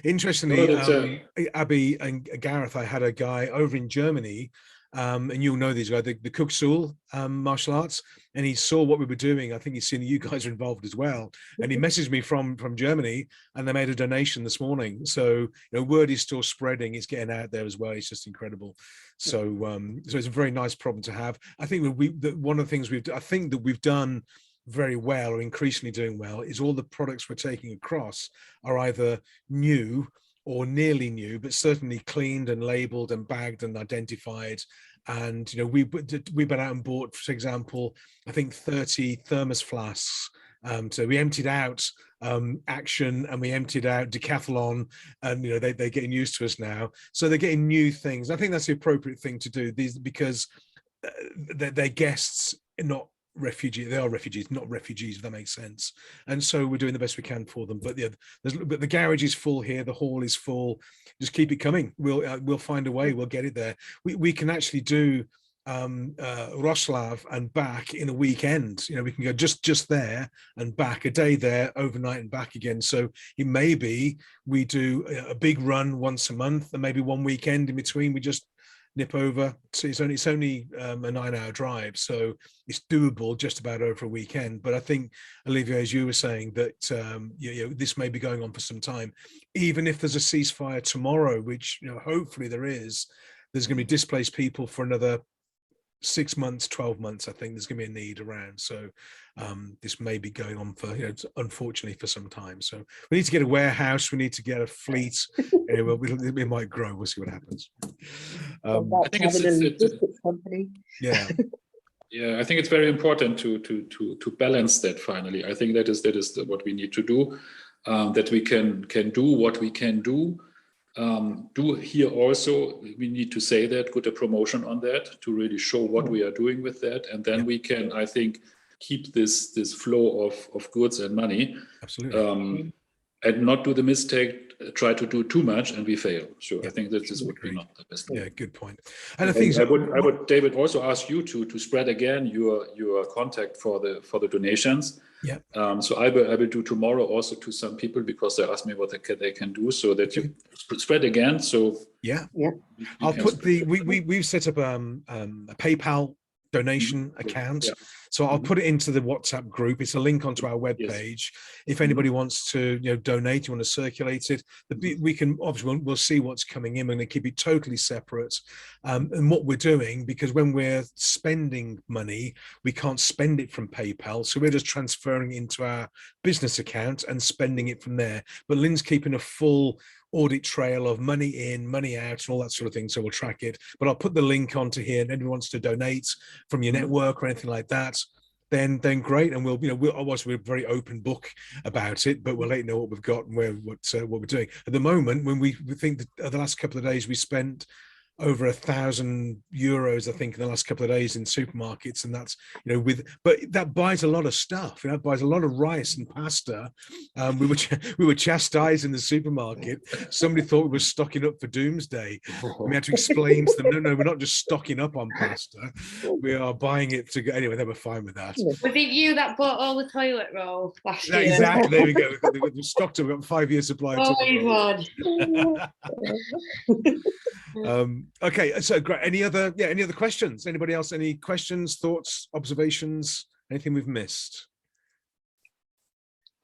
Interestingly, Abby and Gareth, I had a guy over in Germany, and you'll know these guys, the Kuxul martial arts, and he saw what we were doing. I think he's seen that you guys are involved as well, and he messaged me from Germany, and they made a donation this morning. So word is still spreading; it's getting out there as well. It's just incredible. So so it's a very nice problem to have. I think one of the things we've done very well, or increasingly doing well, is all the products we're taking across are either new or nearly new, but certainly cleaned and labeled and bagged and identified. And we've been out and bought, for example, I think 30 thermos flasks. So we emptied out Action, and we emptied out Decathlon, and they're getting used to us now. So they're getting new things. I think that's the appropriate thing to do, because they're guests, not refugee. They are refugees, not refugees, if that makes sense. And so we're doing the best we can for them. But but the garage is full here. The hall is full. Just keep it coming. We'll find a way. We'll get it there. We can actually do Wrocław and back in a weekend. You know, we can go just there and back, a day there, overnight and back again. So it may be we do a big run once a month, and maybe one weekend in between we just nip over. So it's only a 9-hour drive, so it's doable just about over a weekend. But I think, Olivier, as you were saying, that you know, this may be going on for some time. Even if there's a ceasefire tomorrow, which, you know, hopefully there's going to be displaced people for another 6 months, 12 months. I think there's going to be a need around. So this may be going on for, you know, unfortunately, for some time. So we need to get a warehouse. We need to get a fleet. Anyway, we might grow. We'll see what happens. I think it's company. Yeah. Yeah, I think it's very important to balance that. Finally, I think that is what we need to do. That we can do what we can do. Do here also, we need to say that, put a promotion on that to really show what we are doing with that, and then we can, I think, keep this flow of goods and money. Absolutely. And not do the mistake, try to do too much and we fail. So I think that this would be not the best. Yeah, good point. And I think I would, David, also ask you to spread again your contact for the donations. Yeah. So I will do tomorrow also to some people, because they asked me what they can do, so that you spread again. So yeah. I'll put we've set up a PayPal donation account. Yeah. So I'll put it into the WhatsApp group. It's a link onto our webpage. If anybody wants to, you know, donate, you want to circulate it, we can, obviously we'll see what's coming in. We're going to keep it totally separate. And what we're doing, because when we're spending money, we can't spend it from PayPal. So we're just transferring it into our business account and spending it from there. But Lynn's keeping a full audit trail of money in, money out, and all that sort of thing. So we'll track it. But I'll put the link onto here, and anyone wants to donate from your network or anything like that, then great. And we're a very open book about it, but we'll let you know what we've got and what we're doing. At the moment, when we think that the last couple of days we spent over €1,000, I think, in the last couple of days in supermarkets, and that's, you know, but that buys a lot of stuff. You know, it buys a lot of rice and pasta. We were chastised in the supermarket. Somebody thought we were stocking up for doomsday. We had to explain to them, no, we're not just stocking up on pasta. We are buying it to go. Anyway, they were fine with that. Was it you that bought all the toilet roll last year? Exactly. There we go. We've stocked up. We've got 5 years supply. Always one. Okay, so great. Any other questions? Anybody else? Any questions, thoughts, observations? Anything we've missed?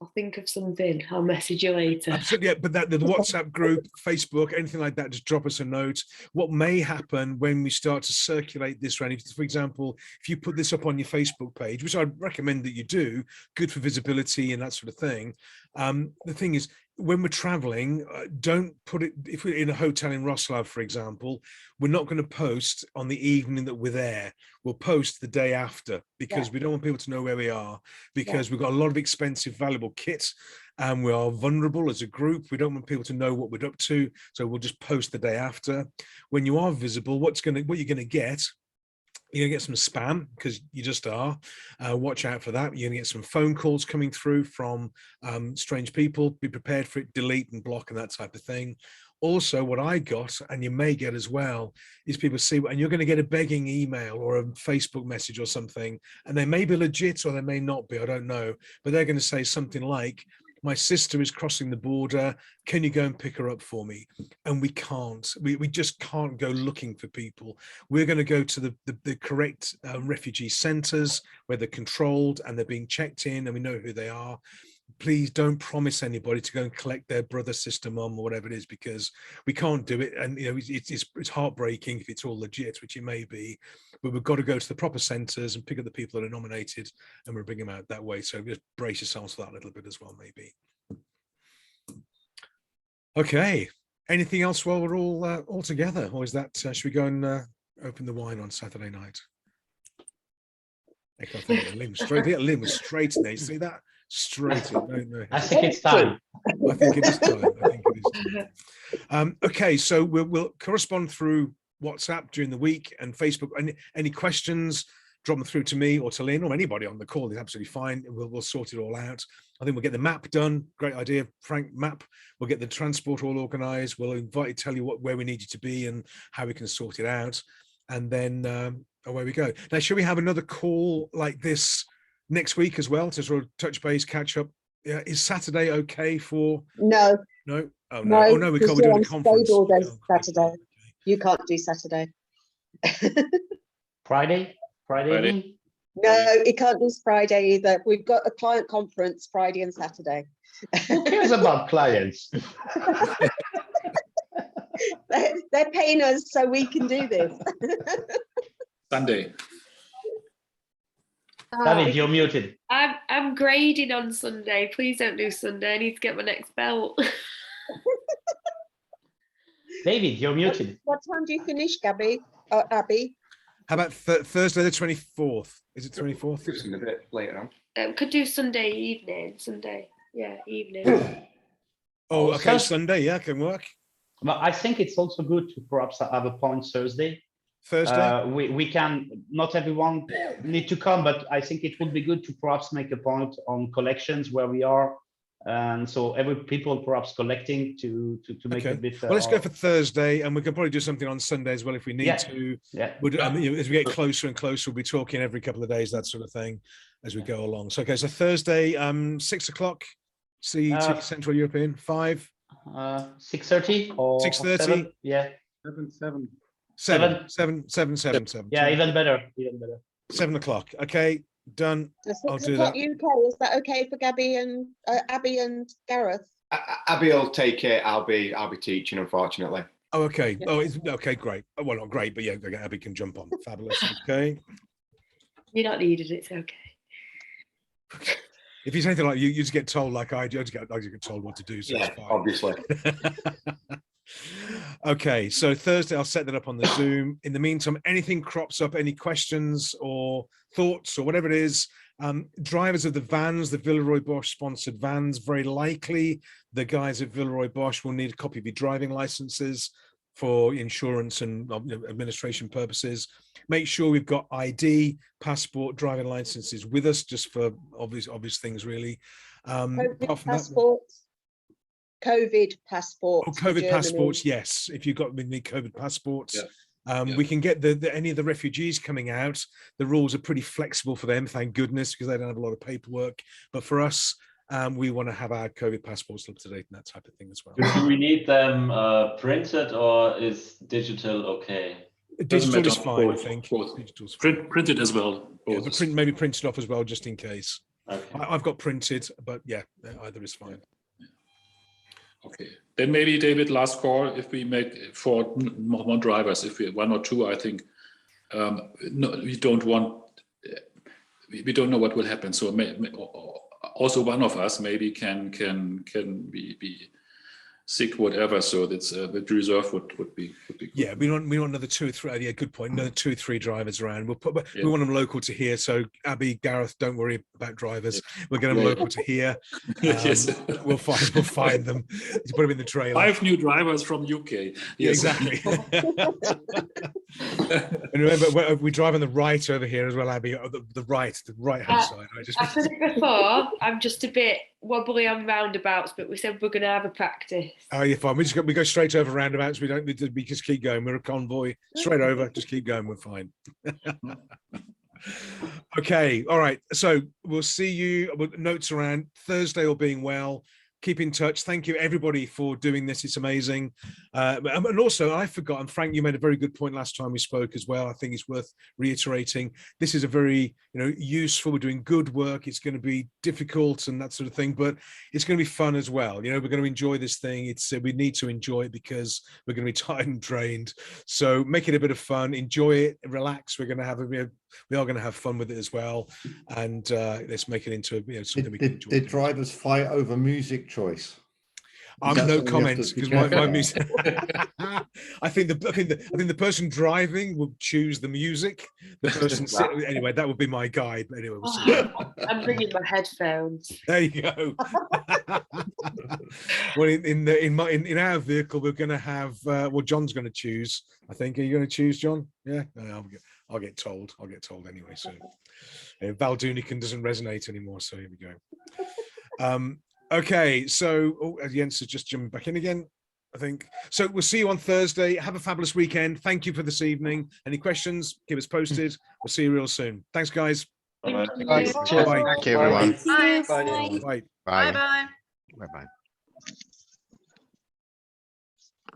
I'll think of something. I'll message you later. Absolutely, yeah, but the WhatsApp group, Facebook, anything like that, just drop us a note. What may happen when we start to circulate this around, for example, if you put this up on your Facebook page, which I'd recommend that you do, good for visibility and that sort of thing. The thing is, when we're traveling, don't put it, if we're in a hotel in Wrocław, for example, we're not going to post on the evening that we're there. We'll post the day after, because we don't want people to know where we are, because we've got a lot of expensive, valuable kit, and we are vulnerable as a group. We don't want people to know what we're up to. So we'll just post the day after. When you are visible, what you're going to get, you're going to get some spam, because you just are. Watch out for that. You're going to get some phone calls coming through from strange people. Be prepared for it, delete and block and that type of thing. Also, what I got, and you may get as well, is people see, and you're going to get a begging email or a Facebook message or something, and they may be legit or they may not be, I don't know, but they're going to say something like, my sister is crossing the border, can you go and pick her up for me? And we can't. We just can't go looking for people. We're going to go to the correct refugee centres where they're controlled and they're being checked in and we know who they are. Please don't promise anybody to go and collect their brother, sister, mum, or whatever it is, because we can't do it. And you know, it's heartbreaking if it's all legit, which it may be, but we've got to go to the proper centres and pick up the people that are nominated, and we'll bring them out that way. So just brace yourselves for that a little bit as well, maybe. Okay. Anything else while we're all together, or is that should we go and open the wine on Saturday night? Lynn was straight in there. You see that? Straight in. No. I think it's time. I think it is time. Okay, so we'll correspond through WhatsApp during the week and Facebook. Any questions, drop them through to me or to Lynn or anybody on the call is absolutely fine. We'll sort it all out. I think we'll get the map done. Great idea, Frank. Map. We'll get the transport all organised. We'll invite you, tell you where we need you to be and how we can sort it out, and then away we go. Now, should we have another call like this next week as well to sort of touch base, catch up? Yeah, is Saturday okay for? No. No. Oh no. Oh no. We can't. We're doing a conference. All day Oh, Saturday. okay. You can't do Saturday. Friday Friday. evening? No, it can't do Friday either. We've got a client conference Friday and Saturday. Who cares about clients? They're paying us so we can do this. Sunday. David, you're muted. I'm grading on Sunday. Please don't do Sunday. I need to get my next belt. David, you're muted. What time do you finish, Gabby? Or Abby? How about Thursday the 24th? Is it 24th? Just a bit later on. Could do Sunday evening. Sunday, yeah, evening. Oh, okay. So- Sunday, yeah, can work. But I think it's also good to perhaps have a point Thursday. Thursday. We can, not everyone need to come, but I think it would be good to perhaps make a point on collections where we are. And so every people perhaps collecting to make Okay. a bit. Well, let's go for Thursday, and we can probably do something on Sunday as well if we need Yeah. to. Yeah. As we get closer and closer, we'll be talking every couple of days, that sort of thing, as we go along. So, okay, so Thursday, 6 o'clock, CET, Central European, 5. 6:30 or 6:30? 7? Yeah. 7. 7. Yeah, even better. 7 o'clock. Okay, done. I'll 6 do o'clock that. UK. Is that okay for Gabby and Abby and Gareth? Abby will take it. I'll be teaching, unfortunately. Oh, okay. Yeah. Oh, it's okay. Great. Well, not great, but yeah, okay, Abby can jump on. Fabulous. Okay. You're not needed. It's okay. If it's anything like you just get told like I do. I just get told what to do. So Yeah, it's fine. obviously. Okay, so Thursday I'll set that up on the Zoom. In the meantime, anything crops up, any questions or thoughts or whatever it is, drivers of the vans, the Villeroy Bosch sponsored vans, very likely the guys at Villeroy Bosch will need a copy of your driving licenses for insurance and administration purposes. Make sure we've got ID, passport, driving licenses with us, just for obvious things, really. COVID Apart from that- passports. COVID passports. Oh, for COVID Germany. passports, yes. If you've got the COVID passports, Yeah. we can get any of the refugees coming out. The rules are pretty flexible for them, thank goodness, because they don't have a lot of paperwork. But for us, we want to have our COVID passports up to date and that type of thing as well. Do we need them printed, or is digital okay? Digital is matter. fine, I Both. think. Both. Digital's fine. Printed as well. Yeah, Both. but maybe print it off as well, just in case. Okay. I've got printed, but yeah, either is fine. Okay, then maybe David, last call. If we make for more drivers, if we one or two, I think no, we don't want. We don't know what will happen. So also one of us maybe can be sick, whatever. So that's the reserve would be good. Yeah, we want another 2 or 3. Yeah, good point. Another 2 or 3 drivers around. We Yeah. want them local to here. So Abby, Gareth, don't worry about drivers. We'll get them Yeah. local to here. Yes. We'll find them. You put them in the trailer. 5 new drivers from UK. Yeah, Yes. exactly. And remember, we drive on the right over here as well, Abby. The right hand side. I've said it before. I'm just a bit wobbly on roundabouts, but we said we're going to have a practice. Oh, you're fine. We go straight over roundabouts. We just keep going. We're a convoy straight over. Just keep going. We're fine. Okay. All right. So we'll see you. Notes around Thursday, all being well. Keep in touch. Thank you, everybody, for doing this. It's amazing. And also, I forgot, and Frank, you made a very good point last time we spoke as well. I think it's worth reiterating. This is a very, useful. We're doing good work. It's going to be difficult and that sort of thing, but it's going to be fun as well. We're going to enjoy this thing. We need to enjoy it because we're going to be tired and drained. So make it a bit of fun. Enjoy it. Relax. We're going to have we are going to have fun with it as well, and let's make it into something we can enjoy. Did drivers fight over music choice? I'm That's no what we have comments to be because my careful music. I think the person driving will choose the music. The person anyway, that would be my guide. But anyway, we'll see. I'm bringing my headphones. There you go. Well, in our vehicle, we're going to have. Well, John's going to choose. I think. Are you going to choose, John? Yeah. No, I'll get told anyway. So Valdunican doesn't resonate anymore. So here we go. Okay, so Jens is just jumping back in again, I think. So we'll see you on Thursday. Have a fabulous weekend. Thank you for this evening. Any questions? Keep us posted. We'll see you real soon. Thanks, guys. Bye-bye. Thanks. Cheers. Bye. Thank you, everyone. Bye. Bye. Bye. Bye-bye. Bye-bye.